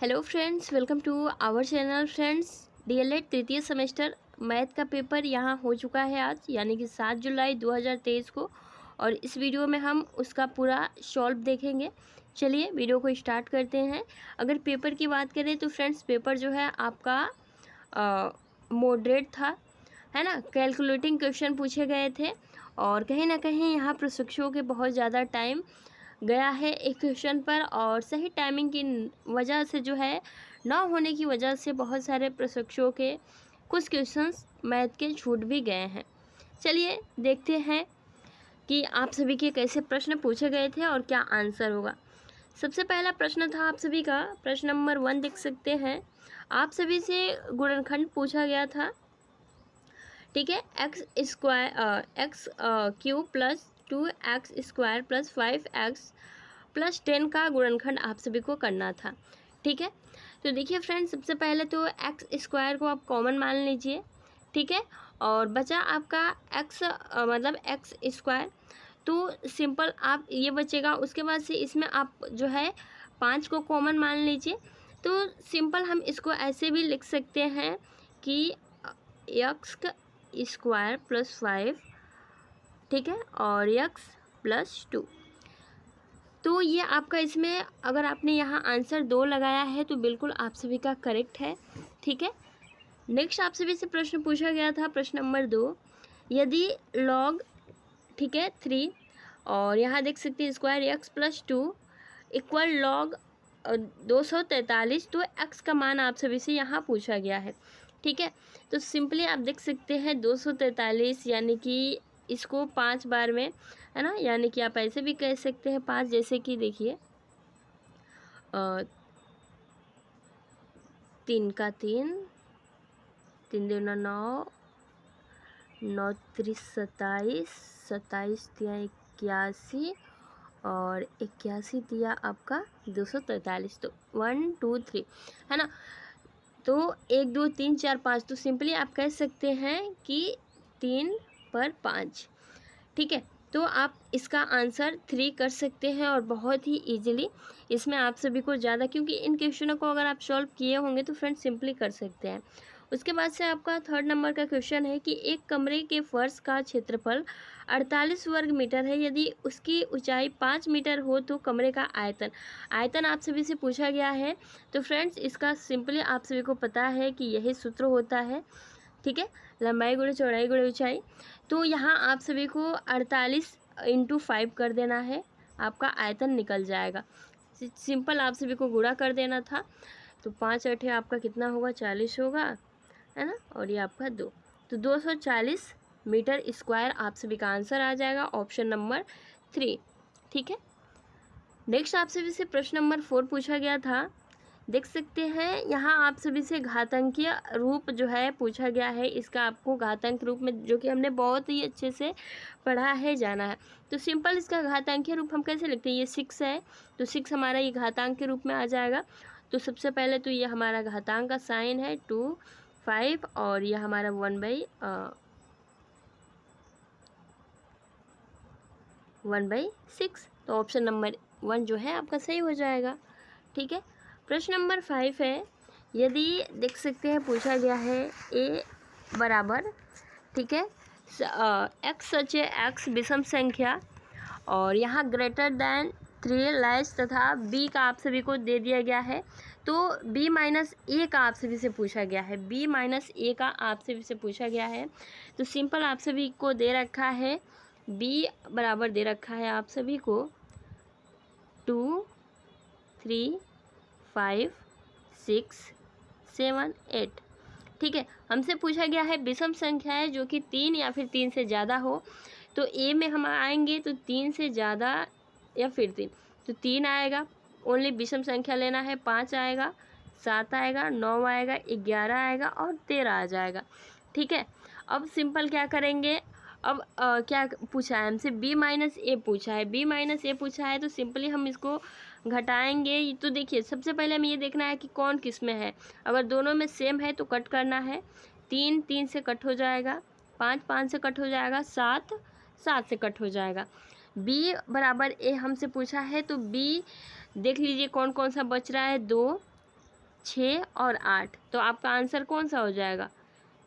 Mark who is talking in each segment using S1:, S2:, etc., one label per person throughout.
S1: Hello friends, welcome to our channel. Friends, DElEd तृतीय semester math का paper यहाँ हो चुका है आज, यानी कि 7 जुलाई 2023 को। और इस वीडियो में हम उसका पूरा सॉल्व देखेंगे। चलिए वीडियो को स्टार्ट करते हैं। अगर पेपर की बात करें तो फ्रेंड्स, पेपर जो है आपका मॉडरेट था, है ना। कैलकुलेटिंग क्वेश्चन पूछे गए थे और कहीं ना कहीं यहाँ प्रशिक्षुओं के बहुत ज़्यादा टाइम गया है एक क्वेश्चन पर, और सही टाइमिंग की वजह से जो है ना होने की वजह से बहुत सारे प्रशिक्षुओं के कुछ क्वेश्चंस मैथ के छूट भी गए हैं। चलिए देखते हैं कि आप सभी के कैसे प्रश्न पूछे गए थे और क्या आंसर होगा। सबसे पहला प्रश्न था आप सभी का, प्रश्न नंबर 1 देख सकते हैं। आप सभी से गुणनखंड पूछा गया था, ठीक है। X cube plus 2x² plus 5x+10 का गुणनखंड आप सभी को करना था, ठीक है। तो देखिए फ्रेंड्स, सबसे पहले तो x² को आप कॉमन मान लीजिए, ठीक है। और बचा आपका x मतलब x², तो सिंपल आप ये बचेगा। उसके बाद से इसमें आप जो है 5 को कॉमन मान लीजिए। तो सिंपल हम इसको ऐसे भी लिख सकते हैं कि x² प्लस 5, ठीक है, और x+2। तो ये आपका इसमें अगर आपने यहाँ आंसर 2 लगाया है तो बिल्कुल आप सभी का करेक्ट है, ठीक है। नेक्स्ट आप सभी से प्रश्न पूछा गया था, प्रश्न नंबर 2। यदि log, ठीक है, 3 और यहाँ देख सकते हैं स्क्वायर x+2 इक्वल log 243, तो x का मान आप सभी से यहाँ पूछा गया है, ठीक है। तो सिंपली आप देख सकते हैं 243, यानी कि इसको 5 बार में, है ना, यानी कि आप ऐसे भी कह सकते हैं 5, जैसे कि देखिए 3 का 3, 3 दूना 9, 9 3 27, 27 दिया 81 और 81 दिया आपका 243। तो 1 2 3, है ना। तो 1 2 3 4 5, तो सिंपली आप कह सकते हैं कि 3 पर 5, ठीक है। तो आप इसका आंसर 3 कर सकते हैं और बहुत ही इजीली इसमें आप सभी को ज़्यादा, क्योंकि इन क्वेश्चनों को अगर आप सॉल्व किए होंगे तो फ्रेंड्स सिंपली कर सकते हैं। उसके बाद से आपका 3rd नंबर का क्वेश्चन है कि एक कमरे के फर्श का क्षेत्रफल 48 वर्ग मीटर है। यदि उसकी ऊंचाई 5 मीटर हो तो कमरे का आयतन आप सभी से पूछा गया है। तो फ्रेंड्स, इसका सिंपली आप सभी को पता है कि यही सूत्र होता है, ठीक है, लंबाई गुणे चौड़ाई गुणे ऊंचाई। तो यहाँ आप सभी को 48 × 5 कर देना है, आपका आयतन निकल जाएगा। सिंपल आप सभी को गुणा कर देना था। तो 5 8 आपका कितना होगा, 40 होगा, है ना, और ये आपका 2, तो 240 मीटर स्क्वायर आप सभी का आंसर आ जाएगा, ऑप्शन नंबर 3, ठीक है। नेक्स्ट आप सभी से प्रश्न नंबर 4 पूछा गया था, देख सकते हैं यहाँ आप सभी से घातांकीय रूप जो है पूछा गया है। इसका आपको घातांक रूप में, जो कि हमने बहुत ही अच्छे से पढ़ा है, जाना है। तो सिंपल इसका घातांकीय रूप हम कैसे लिखते हैं, ये 6 है, तो 6 हमारा ये घातांक के रूप में आ जाएगा। तो सबसे पहले तो ये हमारा घातांक का साइन है 2 5, और ये हमारा 1/6, तो ऑप्शन नंबर 1 जो है आपका सही हो जाएगा, ठीक है। प्रश्न नंबर 5 है, यदि देख सकते हैं पूछा गया है a बराबर, ठीक है, x सच है x विषम संख्या और यहाँ ग्रेटर दैन 3 लेस, तथा b का आप सभी को दे दिया गया है। तो b माइनस a का आप सभी से पूछा गया है, b माइनस a का आप सभी से पूछा गया है। तो सिंपल आप सभी को दे रखा है, b बराबर दे रखा है आप सभी को 2 3 5 6 7 8, ठीक है। हमसे पूछा गया है विषम संख्याएं जो कि 3 या फिर 3 से ज़्यादा हो। तो ए में हम आएंगे तो 3 से ज़्यादा या फिर 3, तो 3 आएगा, ओनली विषम संख्या लेना है। 5 आएगा, 7 आएगा, 9 आएगा, 11 आएगा और 13 आ जाएगा, ठीक है। अब सिंपल क्या करेंगे, अब क्या पूछा है हमसे, b माइनस ए पूछा है, b माइनस ए पूछा है। तो सिंपली हम इसको घटाएंगे। तो देखिए सबसे पहले हमें ये देखना है कि कौन किस में है। अगर दोनों में सेम है तो कट करना है, 3 3 से कट हो जाएगा, 5 5 से कट हो जाएगा, 7 7 से कट हो जाएगा। b बराबर a हमसे पूछा है, तो b देख लीजिए कौन कौन सा बच रहा है, 2 6 और 8, तो आपका आंसर कौन सा हो जाएगा?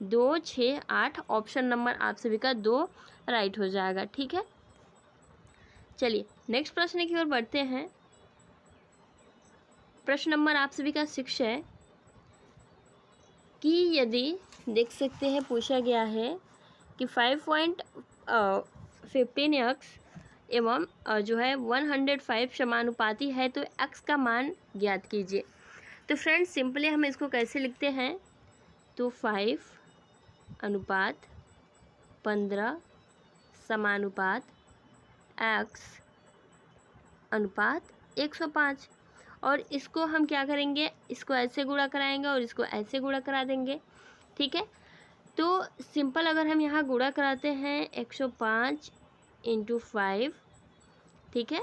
S1: 2, 6, 8। ऑप्शन नंबर आप सभी का 2 राइट हो जाएगा। ठीक है, चलिए नेक्स्ट प्रश्न की ओर बढ़ते हैं। प्रश्न नंबर आप सभी का 6 है कि यदि देख सकते हैं पूछा गया है कि 5.15x एवं जो है 105 समानुपाती है तो x का मान ज्ञात कीजिए। तो फ्रेंड्स सिंपली हम इसको कैसे लिखते हैं? तो 5:15 समानुपात x अनुपात 105, और इसको हम क्या करेंगे? इसको ऐसे गुणा कराएंगे और इसको ऐसे गुणा करा देंगे। ठीक है, तो सिंपल अगर हम यहाँ गुणा कराते हैं 105 × 5, ठीक है,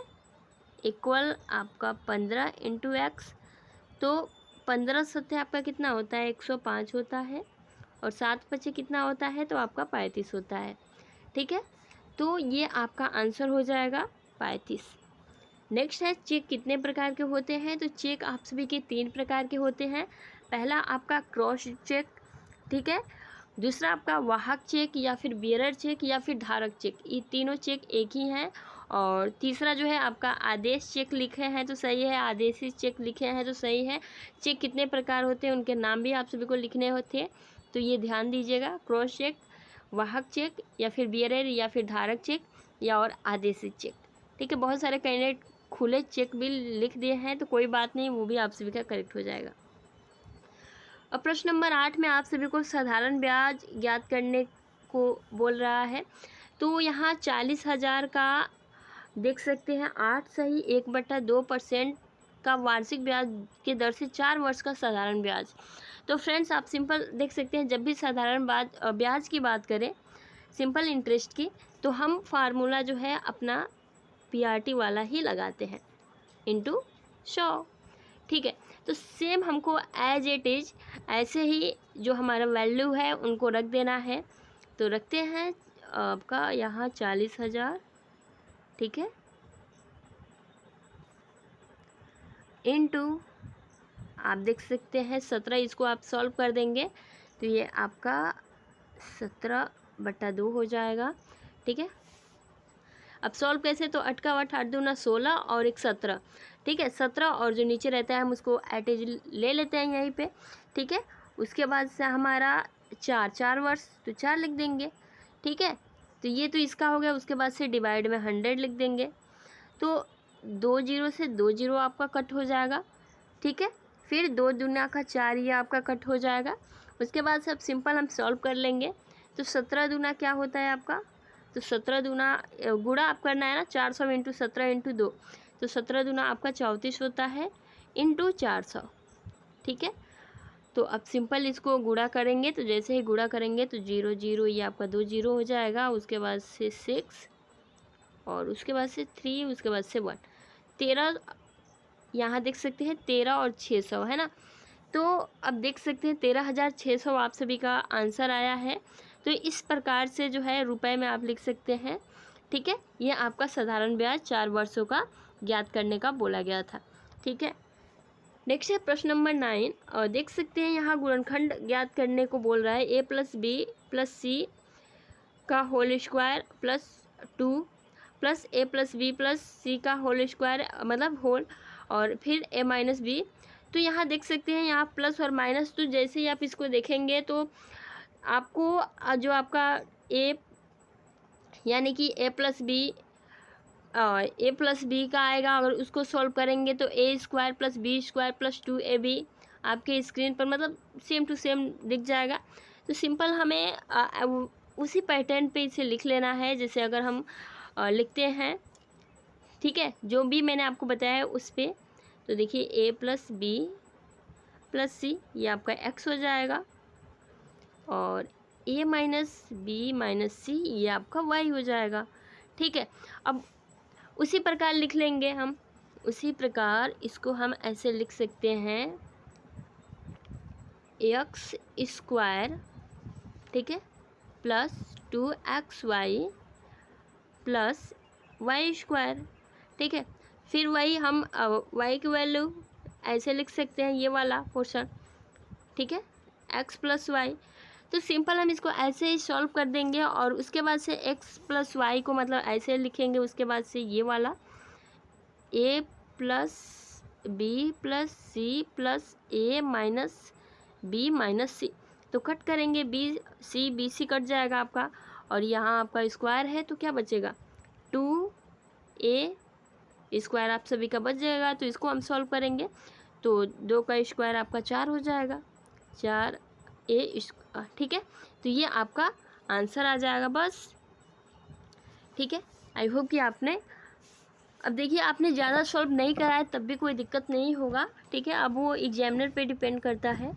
S1: इक्वल आपका 15 × x, तो 15 सत्ते आपका कितना होता है? 105 होता है, और 7 पचे कितना होता है? तो आपका 35 होता है। ठीक है, तो ये आपका आंसर हो जाएगा 35। नेक्स्ट है चेक कितने प्रकार के होते हैं? तो चेक आप सभी के 3 प्रकार के होते हैं। पहला आपका क्रॉस चेक, ठीक है, दूसरा आपका वाहक चेक या फिर बियरर चेक या फिर धारक चेक, ये तीनों चेक एक ही हैं। और तीसरा जो है आपका आदेश चेक लिखे हैं तो सही है, आदेशी चेक लिखे हैं तो सही है। चेक कितने प्रकार होते हैं उनके नाम भी आप सभी को लिखने होते हैं, तो ये ध्यान दीजिएगा। क्रॉस चेक, वाहक चेक या फिर बियरर या फिर धारक चेक या और आदेशी चेक। ठीक है, बहुत सारे कैंडिडेट खुले चेक भी लिख दिए हैं, तो कोई बात नहीं, वो भी आप सभी का करेक्ट हो जाएगा। अब प्रश्न नंबर 8 में आप सभी को साधारण ब्याज ज्ञात करने को बोल रहा है। तो यहाँ 40,000 का देख सकते हैं 8 सही 1/2% का वार्षिक ब्याज की दर से 4 वर्ष का साधारण ब्याज। तो फ्रेंड्स आप सिंपल देख सकते हैं, जब भी साधारण ब्याज की बात करें, सिंपल इंटरेस्ट की, तो हम फार्मूला जो है अपना PRT वाला ही लगाते हैं, इंटू 100। ठीक है, तो सेम हमको एज इट इज ऐसे ही जो हमारा वैल्यू है उनको रख देना है। तो रखते हैं आपका यहाँ 40,000, ठीक है, इनटू आप देख सकते हैं 17, इसको आप सॉल्व कर देंगे तो ये आपका 17/2 हो जाएगा। ठीक है, अब सॉल्व कैसे? तो 8 का 8 8 दूना 16 और 1 17। ठीक है, 17 और जो नीचे रहता है हम उसको एट एज ले लेते हैं यहीं पे। ठीक है, उसके बाद से हमारा 4 वर्ष, तो 4 लिख देंगे। ठीक है, तो ये तो इसका हो गया। उसके बाद से डिवाइड में 100 लिख देंगे, तो 2 0 से 2 0 आपका कट हो जाएगा। ठीक है, फिर 2 दूना का 4 ये आपका कट हो जाएगा। उसके बाद सब सिंपल हम सॉल्व कर लेंगे। तो 17 दूना क्या होता है आपका? तो 17 दूना गुणा आप करना है ना, 400 × 17 × 2, तो 17 दूना आपका 34 होता है, इंटू 400। ठीक है, तो अब सिंपल इसको गुणा करेंगे, तो जैसे ही गुणा करेंगे तो 0 0 ये आपका 2 0 हो जाएगा। उसके बाद से 6 और उसके बाद से 3, उसके बाद से 1, 13। यहाँ देख सकते हैं 13 और 600 है ना, तो अब देख सकते हैं 13,600 आप सभी का आंसर आया है। तो इस प्रकार से जो है रुपए में आप लिख सकते हैं। ठीक है, ये आपका साधारण ब्याज 4 वर्षों का ज्ञात करने का बोला गया था। ठीक है, नेक्स्ट है प्रश्न नंबर 9, और देख सकते हैं यहाँ गुणनखंड ज्ञात करने को बोल रहा है। A + B + C का whole square +2 plus A + B + C का होल स्क्वायर मतलब होल, और फिर A - B। तो यहाँ देख सकते हैं यहाँ प्लस और माइनस, तो जैसे ही आप इसको देखेंगे तो आपको जो आपका A यानी कि A + B का आएगा, अगर उसको सॉल्व करेंगे तो A² + B² + 2AB आपके स्क्रीन पर मतलब सेम टू सेम दिख जाएगा। तो सिंपल हमें उसी पैटर्न पे इसे लिख लेना है, जैसे अगर हम लिखते हैं। ठीक है, जो भी मैंने आपको बताया है उस पर। तो देखिए A + B + C ये आपका x हो जाएगा, और A - B - C ये आपका y हो जाएगा। ठीक है, अब उसी प्रकार लिख लेंगे हम। उसी प्रकार इसको हम ऐसे लिख सकते हैं x², ठीक है, +2xy + y²। ठीक है, फिर वही हम y की वैल्यू ऐसे लिख सकते हैं, ये वाला पोर्शन, ठीक है, x प्लस वाई। तो सिंपल हम इसको ऐसे ही सॉल्व कर देंगे और उसके बाद से x प्लस वाई को मतलब ऐसे लिखेंगे, उसके बाद से ये वाला a plus B plus C plus a minus B minus C. तो कट करेंगे, बी सी कट जाएगा आपका, और यहाँ आपका स्क्वायर है तो क्या बचेगा, 2a स्क्वायर आप सभी का बच जाएगा। तो इसको हम सॉल्व करेंगे तो 2 का स्क्वायर आपका 4 हो जाएगा, 4a, ठीक है। तो ये आपका आंसर आ जाएगा बस, ठीक है। आई होप कि आपने, अब देखिए आपने ज़्यादा सॉल्व नहीं करा है तब भी कोई दिक्कत नहीं होगा, ठीक है। अब वो एग्जामिनर पे डिपेंड करता है।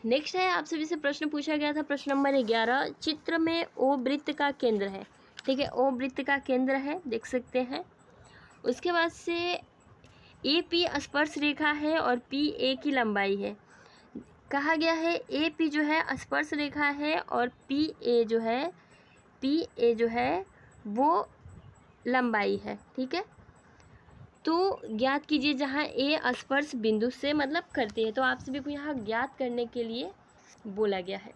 S1: नेक्स्ट है, आप सभी से प्रश्न पूछा गया था, प्रश्न नंबर 11, चित्र में ओ वृत्त का केंद्र है, ठीक है, ओ वृत्त का केंद्र है, देख सकते हैं। उसके बाद से ए पी स्पर्श रेखा है और पी ए की लंबाई है। कहा गया है ए पी जो है स्पर्श रेखा है और पी ए जो है वो लंबाई है, ठीक है। तो ज्ञात कीजिए जहाँ ए स्पर्श बिंदु से मतलब करती है। तो आप सभी को यहाँ ज्ञात करने के लिए बोला गया है।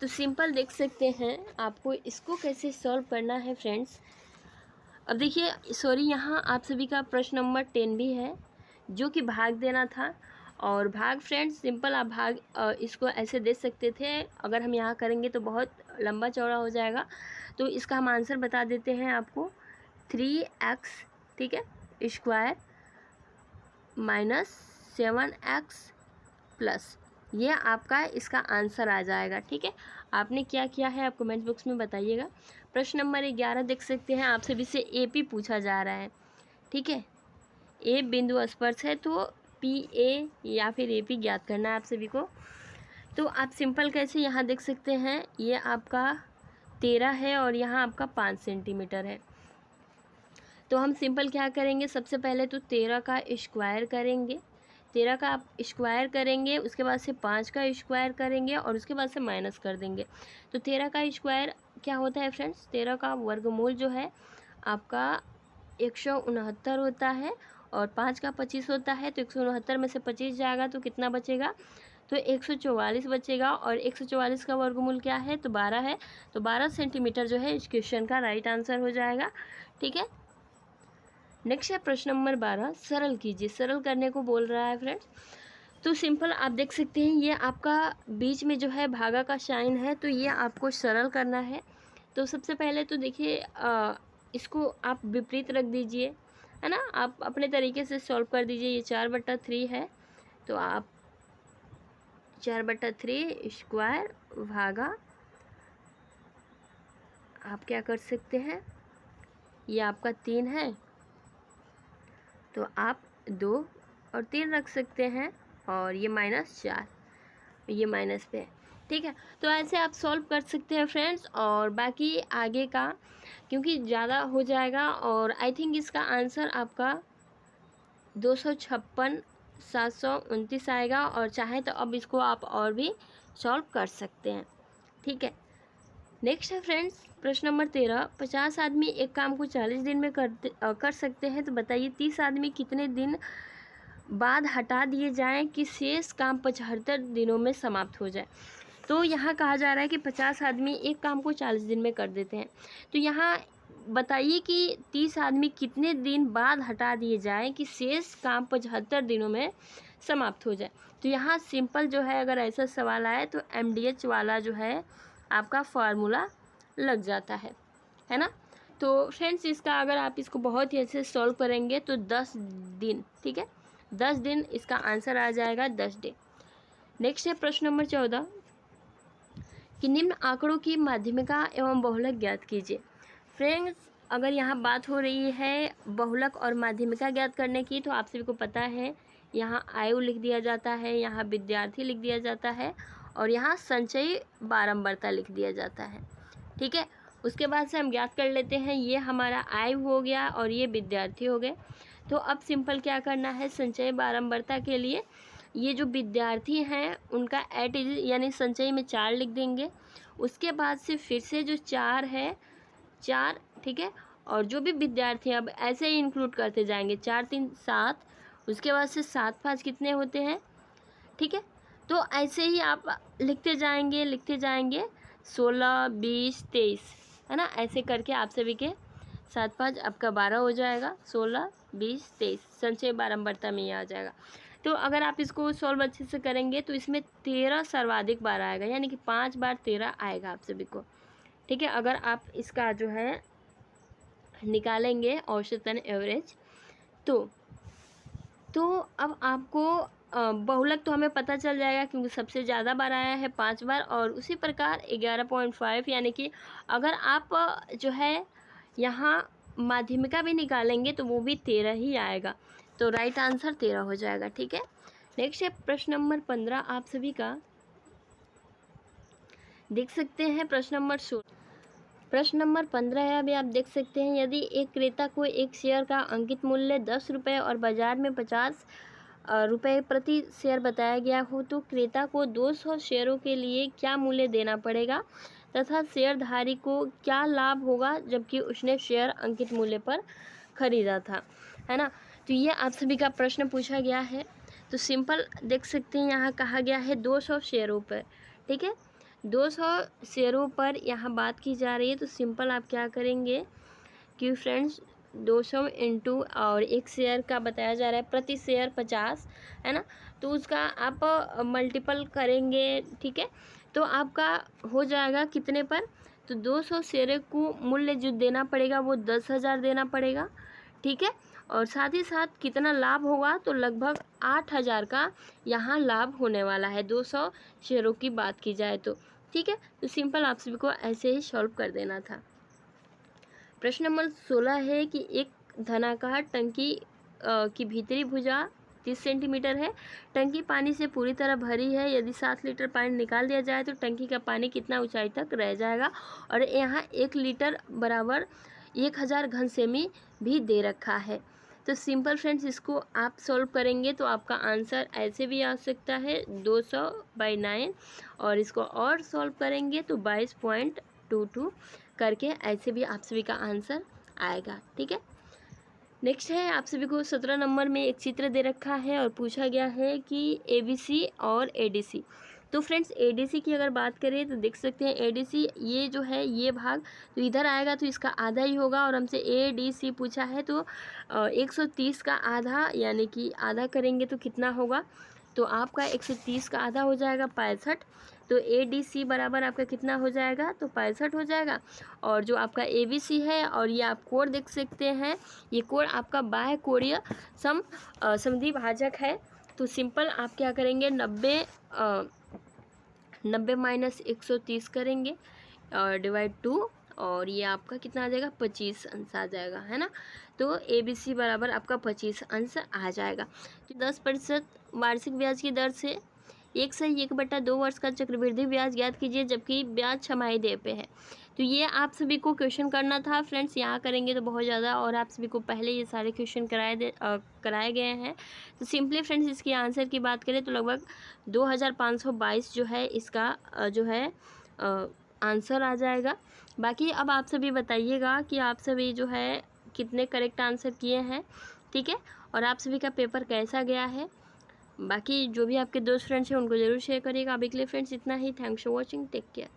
S1: तो सिंपल देख सकते हैं, आपको इसको कैसे सॉल्व करना है फ्रेंड्स। अब देखिए, सॉरी, यहाँ आप सभी का प्रश्न नंबर 10 भी है जो कि भाग देना था। और भाग फ्रेंड्स सिंपल आप भाग इसको ऐसे दे सकते थे, अगर हम यहाँ करेंगे तो बहुत लंबा चौड़ा हो जाएगा। तो इसका हम आंसर बता देते हैं आपको, 3x, ठीक है, स्क्वायर माइनस 7x प्लस, ये आपका इसका आंसर आ जाएगा, ठीक है। आपने क्या किया है आप कमेंट बॉक्स में बताइएगा। प्रश्न नंबर 11 देख सकते हैं, आप सभी से AP पूछा जा रहा है, ठीक है। ए बिंदु स्पर्श है तो PA या फिर AP ज्ञात करना है आप सभी को। तो आप सिंपल कैसे यहाँ देख सकते हैं, ये आपका 13 है और यहाँ आपका 5 सेंटीमीटर है। तो हम सिंपल क्या करेंगे, सबसे पहले तो 13 का स्क्वायर करेंगे, 13 का आप स्क्वायर करेंगे, उसके बाद से 5 का स्क्वायर करेंगे और उसके बाद से माइनस कर देंगे। तो 13 का स्क्वायर क्या होता है फ्रेंड्स, 13 का वर्गमूल जो है आपका 169 होता है और 5 का 25 होता है। तो 169 में से 25 जाएगा तो कितना बचेगा, तो 144 बचेगा। और 144 का वर्गमूल क्या है, तो 12 है। तो 12 सेंटीमीटर जो है इस क्वेश्चन का राइट आंसर हो जाएगा, ठीक है। नेक्स्ट है प्रश्न नंबर 12, सरल कीजिए, सरल करने को बोल रहा है फ्रेंड्स। तो सिंपल आप देख सकते हैं, ये आपका बीच में जो है भागा का साइन है, तो ये आपको सरल करना है। तो सबसे पहले तो देखिए इसको आप विपरीत रख दीजिए, है ना, आप अपने तरीके से सॉल्व कर दीजिए। ये 4/3 है, तो आप 4/3 स्क्वायर भागा, आप क्या कर सकते हैं, ये आपका 3 है तो आप 2 और 3 रख सकते हैं, और ये -4, ये माइनस पे है, ठीक है। तो ऐसे आप सॉल्व कर सकते हैं फ्रेंड्स। और बाकी आगे का क्योंकि ज़्यादा हो जाएगा, और आई थिंक इसका आंसर आपका 256 729 आएगा। और चाहे तो अब इसको आप और भी सॉल्व कर सकते हैं, ठीक है। नेक्स्ट है फ्रेंड्स प्रश्न नंबर 13, 50 आदमी एक काम को 40 दिन में कर सकते हैं, तो बताइए 30 आदमी कितने दिन बाद हटा दिए जाएं कि शेष काम 75 दिनों में समाप्त हो जाए। तो यहाँ कहा जा रहा है कि 50 आदमी एक काम को 40 दिन में कर देते हैं, तो यहाँ बताइए कि 30 आदमी कितने दिन बाद हटा दिए जाएं कि शेष काम 75 दिनों में समाप्त हो जाए। तो यहाँ सिंपल जो है, अगर ऐसा सवाल आए तो MDH वाला जो है आपका फार्मूला लग जाता है ना। तो फ्रेंड्स इसका अगर आप इसको बहुत ही अच्छे से सॉल्व करेंगे तो 10 दिन, ठीक है, 10 दिन इसका आंसर आ जाएगा, 10 डे। नेक्स्ट है प्रश्न नंबर 14 कि निम्न आंकड़ों की माध्यमिका एवं बहुलक ज्ञात कीजिए। फ्रेंड्स अगर यहाँ बात हो रही है बहुलक और माध्यमिका ज्ञात करने की, तो आप सभी को पता है यहाँ आयु लिख दिया जाता है, यहाँ विद्यार्थी लिख दिया जाता है, और यहाँ संचयी बारंबारता लिख दिया जाता है, ठीक है। उसके बाद से हम ज्ञात कर लेते हैं, ये हमारा आयु हो गया और ये विद्यार्थी हो गए। तो अब सिंपल क्या करना है, संचयी बारंबारता के लिए ये जो विद्यार्थी हैं उनका एट यानी संचयी में 4 लिख देंगे। उसके बाद से फिर से जो 4 है 4, ठीक है, और जो भी विद्यार्थी अब ऐसे ही इंक्लूड करते जाएंगे, 4 3 7, उसके बाद से 7 5 कितने होते हैं, ठीक है। तो ऐसे ही आप लिखते जाएंगे 16 20 23, है ना, ऐसे करके आप सभी के 7 5 आपका 12 हो जाएगा, 16 20 23 संचय बारंबारता में ये आ जाएगा। तो अगर आप इसको सॉल्व अच्छे से करेंगे तो इसमें 13 सर्वाधिक बार आएगा, यानी कि 5 बार 13 आएगा आप सभी को, ठीक है। अगर आप इसका जो है निकालेंगे औसतन एवरेज, तो अब आपको बहुलक तो हमें पता चल जाएगा क्योंकि सबसे ज़्यादा बार आया है 5 बार, और उसी प्रकार 11.5, यानी कि अगर आप जो है यहाँ माध्यमिका भी निकालेंगे तो वो भी 13 ही आएगा, तो राइट आंसर 13 हो जाएगा, ठीक है। नेक्स्ट है प्रश्न नंबर 15, आप सभी का देख सकते हैं प्रश्न नंबर 16। प्रश्न नंबर 15 है, अभी आप देख सकते हैं, यदि एक क्रेता को एक शेयर का अंकित मूल्य 10 रुपये और बाजार में 50 रुपये प्रति शेयर बताया गया हो, तो क्रेता को 200 शेयरों के लिए क्या मूल्य देना पड़ेगा तथा शेयरधारी को क्या लाभ होगा जबकि उसने शेयर अंकित मूल्य पर खरीदा था, है ना। तो ये आप सभी का प्रश्न पूछा गया है। तो सिंपल देख सकते हैं, यहाँ कहा गया है 200 शेयरों पर, ठीक है, 200 शेयरों पर यहाँ बात की जा रही है। तो सिंपल आप क्या करेंगे कि फ्रेंड्स 200 इंटू और एक शेयर का बताया जा रहा है प्रति शेयर 50, है ना, तो उसका आप मल्टीपल करेंगे, ठीक है। तो आपका हो जाएगा कितने पर, तो 200 शेयर को मूल्य जो देना पड़ेगा वो 10,000 देना पड़ेगा, ठीक है। और साथ ही साथ कितना लाभ होगा, तो लगभग 8,000 का यहाँ लाभ होने वाला है 200 शेयरों की बात की जाए तो, ठीक है। तो सिंपल आप सभी को ऐसे ही सॉल्व कर देना था। प्रश्न नंबर 16 है कि एक धनाकार टंकी की भीतरी भुजा 30 सेंटीमीटर है, टंकी पानी से पूरी तरह भरी है, यदि 7 लीटर पानी निकाल दिया जाए तो टंकी का पानी कितना ऊंचाई तक रह जाएगा, और यहाँ 1 लीटर बराबर 1000 घन सेमी भी दे रखा है। तो सिंपल फ्रेंड्स इसको आप सॉल्व करेंगे तो आपका आंसर ऐसे भी आ सकता है 200/9, और इसको और सॉल्व करेंगे तो 22.22 करके ऐसे भी आप सभी का आंसर आएगा, ठीक है। नेक्स्ट है, आप सभी को 17 नंबर में एक चित्र दे रखा है और पूछा गया है कि ABC और ADC। तो फ्रेंड्स ADC की अगर बात करें तो देख सकते हैं ADC ये जो है ये भाग तो इधर आएगा तो इसका आधा ही होगा, और हमसे ADC पूछा है तो 130 का आधा, यानी कि आधा करेंगे तो कितना होगा, तो आपका 130 का आधा हो जाएगा 65, तो ADC बराबर आपका कितना हो जाएगा, तो 65 हो जाएगा। और जो आपका ABC है, और ये आप कोण देख सकते हैं, ये कोण आपका बाह्य कोणीय समद्वि भाजक है। तो सिंपल आप क्या करेंगे 90 माइनस 130 करेंगे डिवाइड 2, और ये आपका कितना आ जाएगा 25 अंश आ जाएगा, है ना। तो ABC बराबर आपका 25 अंश आ जाएगा। तो 10% वार्षिक ब्याज की दर से 1/1/2 वर्ष का चक्रवृद्धि ब्याज ज्ञात कीजिए जबकि ब्याज छमाही दर पे है। तो ये आप सभी को क्वेश्चन करना था फ्रेंड्स, यहाँ करेंगे तो बहुत ज़्यादा, और आप सभी को पहले ये सारे क्वेश्चन कराए गए हैं। तो सिंपली फ्रेंड्स इसकी आंसर की बात करें तो लगभग 2522 जो है इसका जो है आंसर आ जाएगा। बाकी अब आप सभी बताइएगा कि आप सभी जो है कितने करेक्ट आंसर किए हैं, ठीक है, और आप सभी का पेपर कैसा गया है। बाकी जो भी आपके दोस्त फ्रेंड्स हैं उनको ज़रूर शेयर करिएगा। अभी के लिए फ्रेंड्स इतना ही। Thanks for watching, take care.